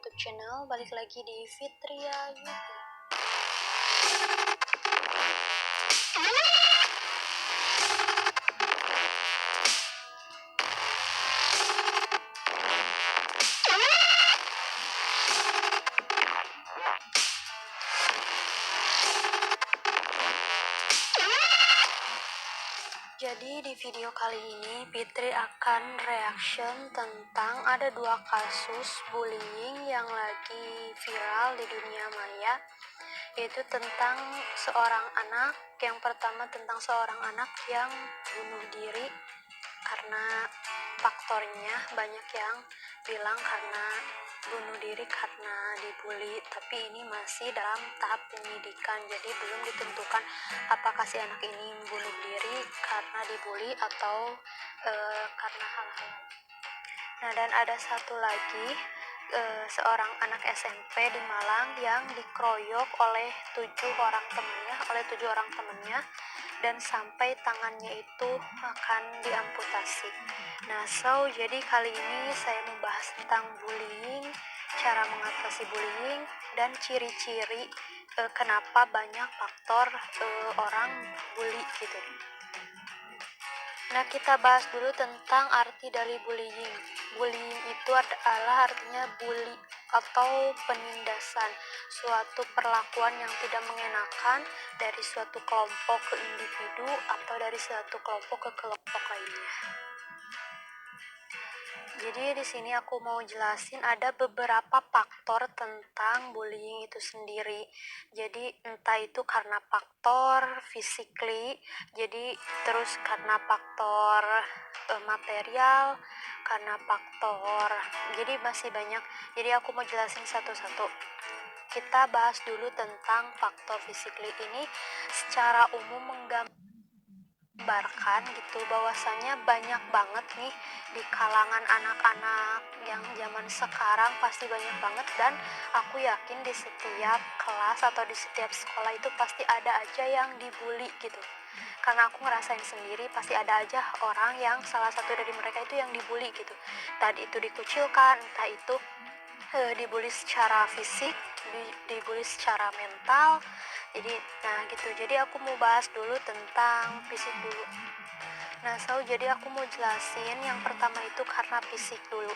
YouTube channel. Balik lagi di Fitria YouTube. Jadi di video kali ini Fitri akan reaction tentang ada 2 kasus bullying yang lagi viral di dunia maya, yaitu tentang seorang anak. Yang pertama tentang seorang anak yang bunuh diri karena faktornya banyak yang bilang karena bunuh diri karena dibully, tapi ini masih dalam tahap penyidikan, jadi belum ditentukan apakah si anak ini bunuh diri karena dibully atau karena hal-hal. Nah, dan ada satu lagi seorang anak SMP di Malang yang dikeroyok oleh 7 orang temannya dan sampai tangannya itu akan diamputasi. Nah, jadi kali ini saya membahas tentang bullying, cara mengatasi bullying, dan ciri-ciri kenapa banyak faktor orang bully gitu. Nah, kita bahas dulu tentang arti dari bullying. Bullying itu adalah artinya bully atau penindasan, suatu perlakuan yang tidak mengenakan dari suatu kelompok ke individu atau dari suatu kelompok ke kelompok lainnya. Jadi di sini aku mau jelasin ada beberapa faktor tentang bullying itu sendiri. Jadi entah itu karena faktor physically, jadi terus karena faktor material, karena faktor, jadi masih banyak. Jadi aku mau jelasin satu-satu. Kita bahas dulu tentang faktor physically ini. Secara umum menggambarkan gitu bahwasanya banyak banget nih di kalangan anak-anak yang zaman sekarang, pasti banyak banget, dan aku yakin di setiap kelas atau di setiap sekolah itu pasti ada aja yang dibully gitu. Karena aku ngerasain sendiri, pasti ada aja orang yang salah satu dari mereka itu yang dibully gitu. Tadi itu dikucilkan, entah itu dibully secara fisik, dibully secara mental. Jadi aku mau bahas dulu tentang fisik dulu. Nah, jadi aku mau jelasin yang pertama itu karena fisik dulu,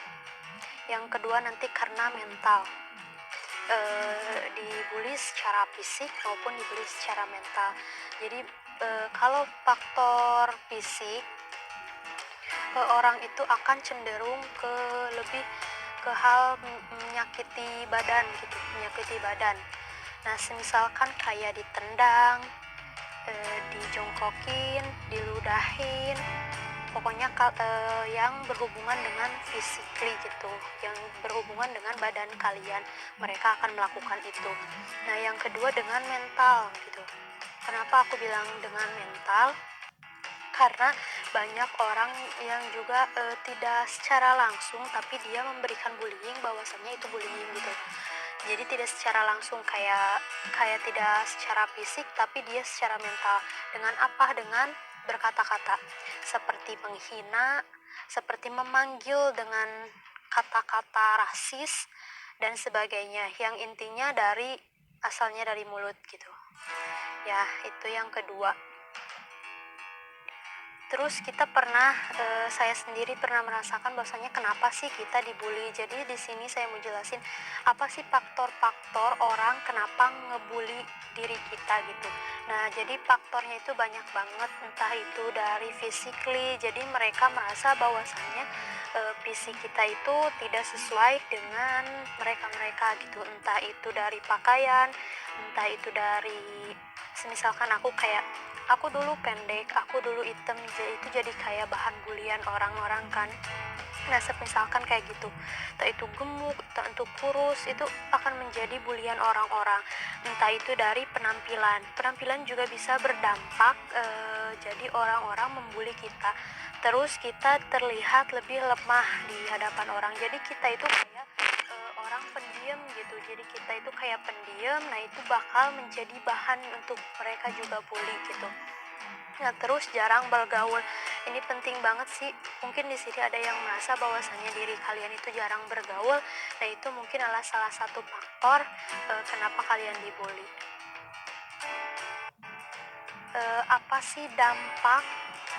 yang kedua nanti karena mental. Dibully secara fisik maupun dibully secara mental. Jadi kalau faktor fisik, orang itu akan cenderung lebih ke hal menyakiti badan. Nah, misalkan kayak ditendang, dijongkokin, diludahin, pokoknya yang berhubungan dengan physically gitu, yang berhubungan dengan badan kalian, mereka akan melakukan itu. Nah, yang kedua dengan mental gitu. Kenapa aku bilang dengan mental? Karena banyak orang yang juga tidak secara langsung tapi dia memberikan bullying, bahwasannya itu bullying gitu. Jadi tidak secara langsung kayak tidak secara fisik, tapi dia secara mental. Dengan apa? Dengan berkata-kata seperti menghina, seperti memanggil dengan kata-kata rasis dan sebagainya, yang intinya asalnya dari mulut gitu. Ya, itu yang kedua. Terus kita saya sendiri pernah merasakan bahwasanya kenapa sih kita dibully. Jadi di sini saya mau jelasin apa sih faktor-faktor orang kenapa ngebully diri kita gitu. Nah, jadi faktornya itu banyak banget, entah itu dari physically, jadi mereka merasa bahwasanya fisik kita itu tidak sesuai dengan mereka gitu. Entah itu dari pakaian, entah itu dari misalkan aku dulu pendek, aku dulu hitam, itu jadi kayak bahan bulian orang-orang kan. Nah, misalkan kayak gitu, entah itu gemuk, entah itu kurus, itu akan menjadi bulian orang-orang. Entah itu dari penampilan juga bisa berdampak, jadi orang-orang membuli kita. Terus kita terlihat lebih lemah di hadapan orang, jadi kita itu kayak orang pendiam gitu. Jadi kita itu kayak pendiam, nah itu bakal menjadi bahan untuk mereka juga bully gitu. Nah, terus jarang bergaul. Ini penting banget sih. Mungkin di sini ada yang merasa bahwasannya diri kalian itu jarang bergaul. Nah, itu mungkin adalah salah satu faktor kenapa kalian dibully. Apa sih dampak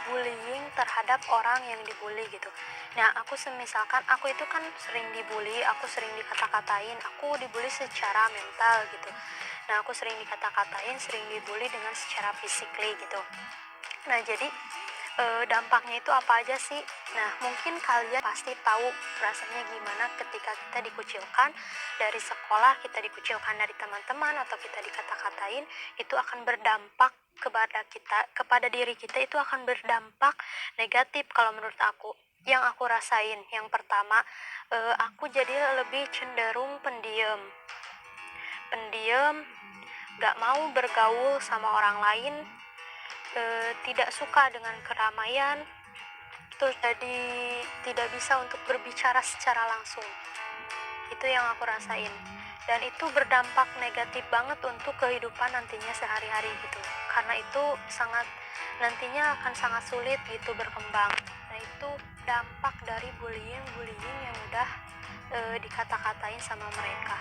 bullying terhadap orang yang dibully gitu? Nah, misalkan aku itu kan sering dibully, aku sering dikata-katain, aku dibully secara mental gitu. Nah, aku sering dikata-katain, sering dibully dengan secara physically gitu. Nah, jadi dampaknya itu apa aja sih? Nah, mungkin kalian pasti tahu rasanya gimana ketika kita dikucilkan dari sekolah, kita dikucilkan dari teman-teman, atau kita dikata-katain, itu akan berdampak kepada diri kita, itu akan berdampak negatif kalau menurut aku. Yang aku rasain, yang pertama, aku jadi lebih cenderung pendiam, gak mau bergaul sama orang lain, tidak suka dengan keramaian, terus jadi tidak bisa untuk berbicara secara langsung. Itu yang aku rasain, dan itu berdampak negatif banget untuk kehidupan nantinya sehari-hari gitu, karena itu nantinya akan sangat sulit gitu berkembang. Nah, itu dampak dari bullying yang udah dikata-katain sama mereka.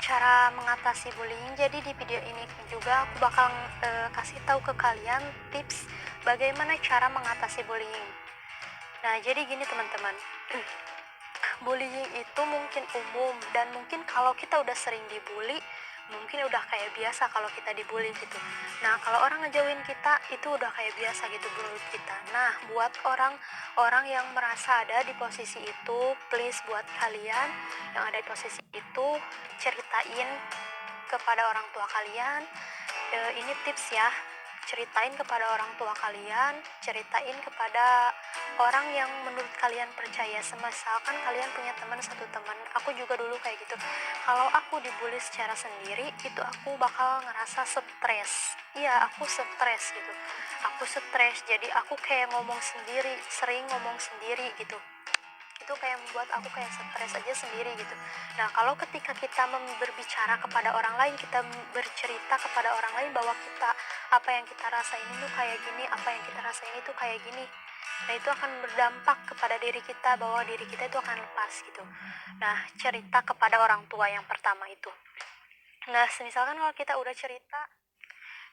Cara mengatasi bullying, jadi di video ini juga aku bakal kasih tahu ke kalian tips bagaimana cara mengatasi bullying. Nah, jadi gini teman-teman, bullying itu mungkin umum, dan mungkin kalau kita udah sering dibully, mungkin udah kayak biasa kalau kita dibully gitu. Nah, kalau orang ngejauhin kita, itu udah kayak biasa gitu bully kita. Nah, buat orang yang merasa ada di posisi itu, please buat kalian yang ada di posisi itu, ceritain kepada orang tua kalian. Ini tips ya, ceritain kepada orang tua kalian, ceritain kepada orang yang menurut kalian percaya. Misalkan kalian punya satu teman, aku juga dulu kayak gitu. Kalau aku dibully secara sendiri, itu aku bakal ngerasa stres. Iya, aku stres gitu. Aku stres, jadi aku kayak sering ngomong sendiri gitu. Itu kayak membuat aku kayak stres aja sendiri gitu. Nah, kalau ketika kita berbicara kepada orang lain, kita bercerita kepada orang lain bahwa apa yang kita rasain itu kayak gini, apa yang kita rasain itu kayak gini, nah itu akan berdampak kepada diri kita, bahwa diri kita itu akan lepas gitu. Nah, cerita kepada orang tua yang pertama itu. Nah, misalkan kalau kita udah cerita,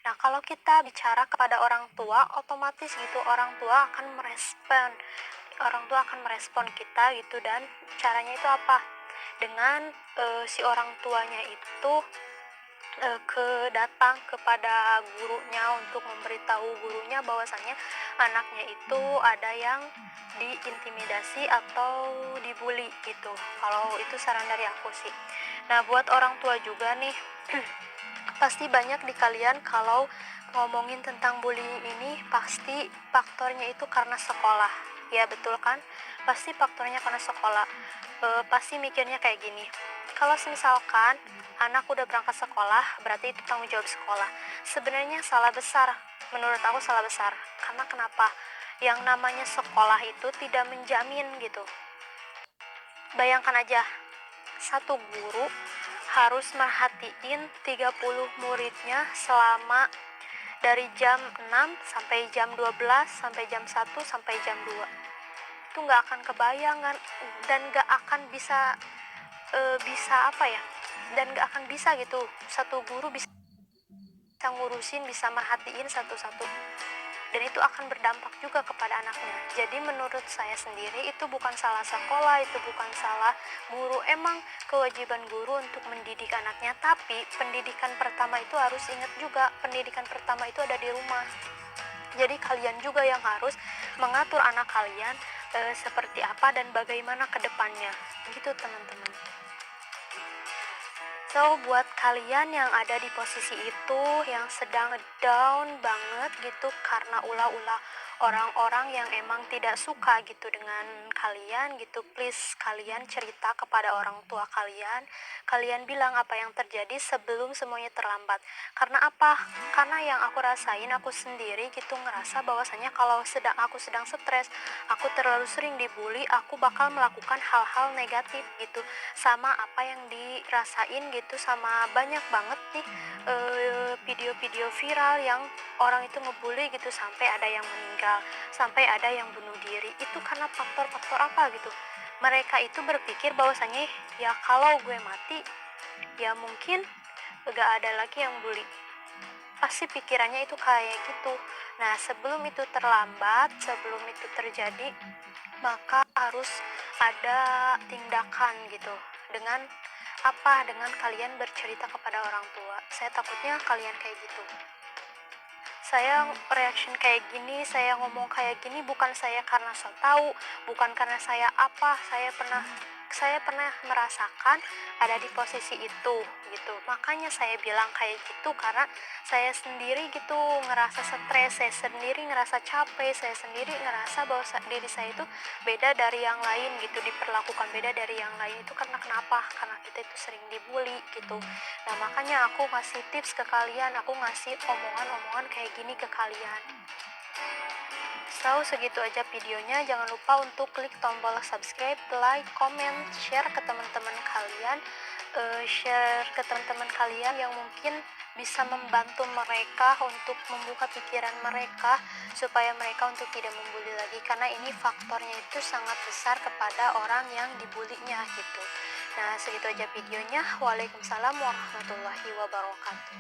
nah kalau kita bicara kepada orang tua, otomatis gitu orang tua akan merespon kita gitu. Dan caranya itu apa? Dengan si orang tuanya itu datang kepada gurunya untuk memberitahu gurunya bahwasannya anaknya itu ada yang diintimidasi atau dibully gitu. Kalau itu saran dari aku sih. Nah, buat orang tua juga nih, pasti banyak di kalian kalau ngomongin tentang bullying ini, pasti faktornya itu karena sekolah. Ya betul kan? Pasti faktornya karena sekolah. Pasti mikirnya kayak gini, kalau misalkan anak udah berangkat sekolah, berarti itu tanggung jawab sekolah. Sebenarnya salah besar, menurut aku salah besar. Karena kenapa? Yang namanya sekolah itu tidak menjamin gitu. Bayangkan aja, satu guru harus merhatiin 30 muridnya selama dari jam 6 sampai jam 12, sampai jam 1, sampai jam 2. Itu gak akan kebayangan, dan gak akan bisa dan gak akan bisa gitu satu guru bisa ngurusin, bisa merhatiin satu-satu, dan itu akan berdampak juga kepada anaknya. Jadi menurut saya sendiri, itu bukan salah sekolah, itu bukan salah guru. Emang kewajiban guru untuk mendidik anaknya, tapi pendidikan pertama itu harus ingat juga, pendidikan pertama itu ada di rumah. Jadi kalian juga yang harus mengatur anak kalian seperti apa dan bagaimana ke depannya gitu teman-teman. So, buat kalian yang ada di posisi itu, yang sedang down banget gitu karena orang-orang yang emang tidak suka gitu dengan kalian gitu, please kalian cerita kepada orang tua kalian. Kalian bilang apa yang terjadi sebelum semuanya terlambat. Karena apa? Karena yang aku rasain, aku sendiri gitu ngerasa bahwasanya kalau aku sedang stres, aku terlalu sering dibully, aku bakal melakukan hal-hal negatif gitu, sama apa yang dirasain gitu, sama banyak banget nih video-video viral yang orang itu ngebully gitu sampai ada yang meninggal, sampai ada yang bunuh diri. Itu karena faktor-faktor apa gitu? Mereka itu berpikir bahwasanya ya kalau gue mati ya mungkin gak ada lagi yang bully. Pasti pikirannya itu kayak gitu. Nah, sebelum itu terlambat, sebelum itu terjadi, maka harus ada tindakan gitu. Dengan apa? Dengan kalian bercerita kepada orang tua. Saya takutnya kalian kayak gitu. Saya reaction kayak gini, saya ngomong kayak gini bukan saya karena so tahu, bukan karena saya apa, saya pernah merasakan ada di posisi itu gitu. Makanya saya bilang kayak gitu karena saya sendiri gitu ngerasa stres, saya sendiri ngerasa capek, saya sendiri ngerasa bahwa diri saya itu beda dari yang lain gitu, diperlakukan beda dari yang lain. Itu karena kenapa? Karena kita itu sering dibully gitu. Nah, makanya aku ngasih tips ke kalian, aku ngasih omongan-omongan kayak gini ke kalian. So, segitu aja videonya. Jangan lupa untuk klik tombol subscribe, like, comment, share ke teman-teman kalian. Share ke teman-teman kalian yang mungkin bisa membantu mereka untuk membuka pikiran mereka supaya mereka untuk tidak membuli lagi, karena ini faktornya itu sangat besar kepada orang yang dibulinya gitu. Nah, segitu aja videonya. Waalaikumsalam warahmatullahi wabarakatuh.